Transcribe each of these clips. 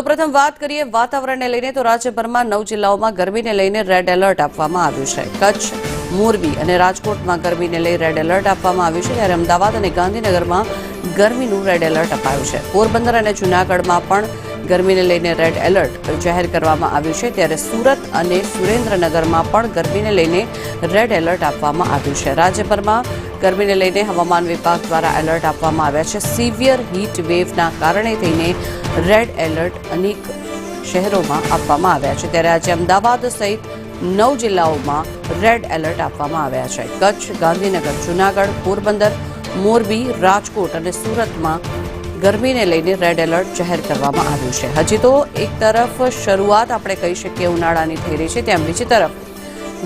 સૌપ્રથમ વાત કરીએ વાતાવરણને લઈને તો રાજ્યભરમાં 9 જિલ્લાઓમાં ગરમીને લઈને રેડ એલર્ટ આપવામાં આવ્યું છે। કચ્છ, મોરબી અને રાજકોટમાં ગરમીને લઈ રેડ એલર્ટ આપવામાં આવ્યું છે, ત્યારે અમદાવાદ અને ગાંધીનગરમાં ગરમીનું રેડ એલર્ટ અપાયું છે। પોરબંદર અને જૂનાગઢમાં પણ ગરમીને લઈને રેડ એલર્ટ જાહેર કરવામાં આવ્યું છે, ત્યારે સુરત અને સુરેન્દ્રનગરમાં પણ ગરમીને લઈને રેડ એલર્ટ આપવામાં આવ્યું છે। રાજ્યભરમાં ગરમીને લઈને હવામાન વિભાગ દ્વારા એલર્ટ આપવામાં આવ્યા છે। સિવિયર હીટ વેવના કારણે થઈને રેડ એલર્ટ અનેક શહેરોમાં આપવામાં આવ્યા છે, ત્યારે આજે અમદાવાદ સહિત 9 જિલ્લાઓમાં રેડ એલર્ટ આપવામાં આવ્યા છે। કચ્છ, ગાંધીનગર, જૂનાગઢ, પોરબંદર, મોરબી, રાજકોટ અને સુરતમાં ગરમીને લઈને રેડ એલર્ટ જાહેર કરવામાં આવ્યું છે। હજી તો એક તરફ શરૂઆત આપણે કહી શકીએ ઉનાળાની થઈ રહી છે, તેમ બીજી તરફ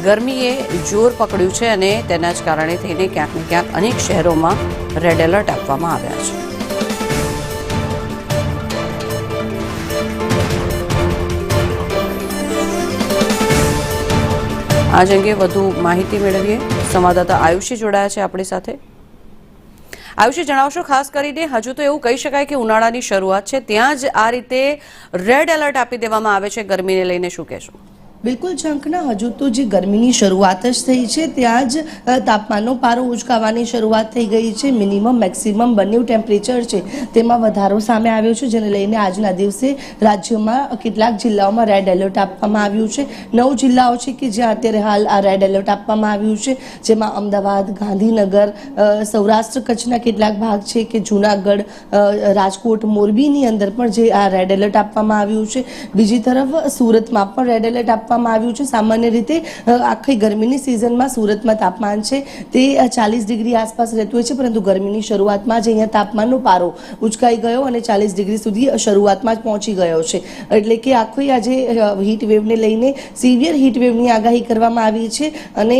ગરમીએ જોર પકડ્યું છે અને તેના જ કારણે થઈને ક્યાંક ને ક્યાંક અનેક શહેરોમાં રેડ એલર્ટ આપવામાં આવ્યા છે। આજ અંગે વધુ માહિતી મેળવીએ। સંવાદદાતા આયુષી જોડાયા છે આપણી સાથે। આયુષી, જણાવશો ખાસ કરીને હજુ તો એવું કહી શકાય કે ઉનાળાની શરૂઆત છે, ત્યાં જ આ રીતે રેડ એલર્ટ આપી દેવામાં આવે છે, ગરમીને લઈને શું કહેશો? બિલકુલ ઝંખના, હજુ તો જે ગરમીની શરૂઆત જ થઈ છે, ત્યાં જ તાપમાનનો પારો ઉચકાવાની શરૂઆત થઈ ગઈ છે। મિનિમમ મેક્સિમમ બંને ટેમ્પરેચર છે તેમાં વધારો સામે આવ્યો છે, જેને લઈને આજના દિવસે રાજ્યમાં કેટલાક જિલ્લાઓમાં રેડ એલર્ટ આપવામાં આવ્યું છે। 9 જિલ્લાઓ છે કે જ્યાં અત્યારે હાલ આ રેડ એલર્ટ આપવામાં આવ્યું છે, જેમાં અમદાવાદ, ગાંધીનગર, સૌરાષ્ટ્ર કચ્છના કેટલાક ભાગ છે કે જૂનાગઢ, રાજકોટ, મોરબીની અંદર પણ જે આ રેડ એલર્ટ આપવામાં આવ્યું છે। બીજી તરફ સુરતમાં પણ રેડ એલર્ટ આપવામાં આવ્યું છે। સામાન્ય રીતે આખી ગરમીની સિઝનમાં સુરતમાં તાપમાન છે તે 40 ડિગ્રી આસપાસ રહેતું હોય છે, પરંતુ ગરમીની શરૂઆતમાં જ અહીંયા તાપમાનનો પારો ઉચકાઈ ગયો અને 40 ડિગ્રી સુધી શરૂઆતમાં જ પહોંચી ગયો છે, એટલે કે આખી આજે હીટ વેવને લઈને સિવિયર હીટ વેવની આગાહી કરવામાં આવી છે અને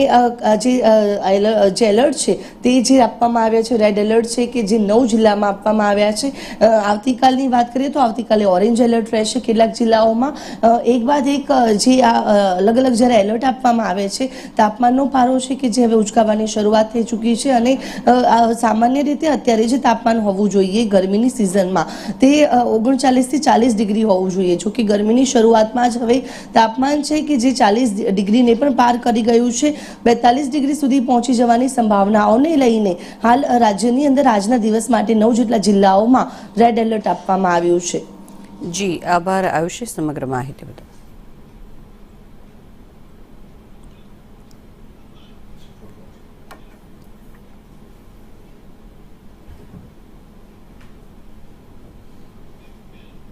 જે એલર્ટ છે તે જે આપવામાં આવ્યા છે, રેડ એલર્ટ છે કે જે 9 જિલ્લામાં આપવામાં આવ્યા છે। આવતીકાલની વાત કરીએ તો આવતીકાલે ઓરેન્જ એલર્ટ રહેશે કેટલાક જિલ્લાઓમાં। એક બાદ એક જે અલગ અલગ જ્યારે એલર્ટ આપવામાં આવે છે, તાપમાનનો પારો છે કે જે હવે ઉચકાવાની શરૂઆત થઈ ચૂકી છે અને સામાન્ય રીતે અત્યારે જે તાપમાન હોવું જોઈએ ગરમીની સિઝનમાં તે 39 થી 40 ડિગ્રી હોવું જોઈએ, જો કે ગરમીની શરૂઆતમાં જ હવે તાપમાન છે કે જે 40 ડિગ્રીને પણ પાર કરી ગયું છે। 42 ડિગ્રી સુધી પહોંચી જવાની સંભાવનાઓને લઈને હાલ રાજ્યની અંદર આજના દિવસ માટે 9 જેટલા જિલ્લાઓમાં રેડ એલર્ટ આપવામાં આવ્યું છે। જી આભાર આયુષી સમગ્ર માહિતી બદલ।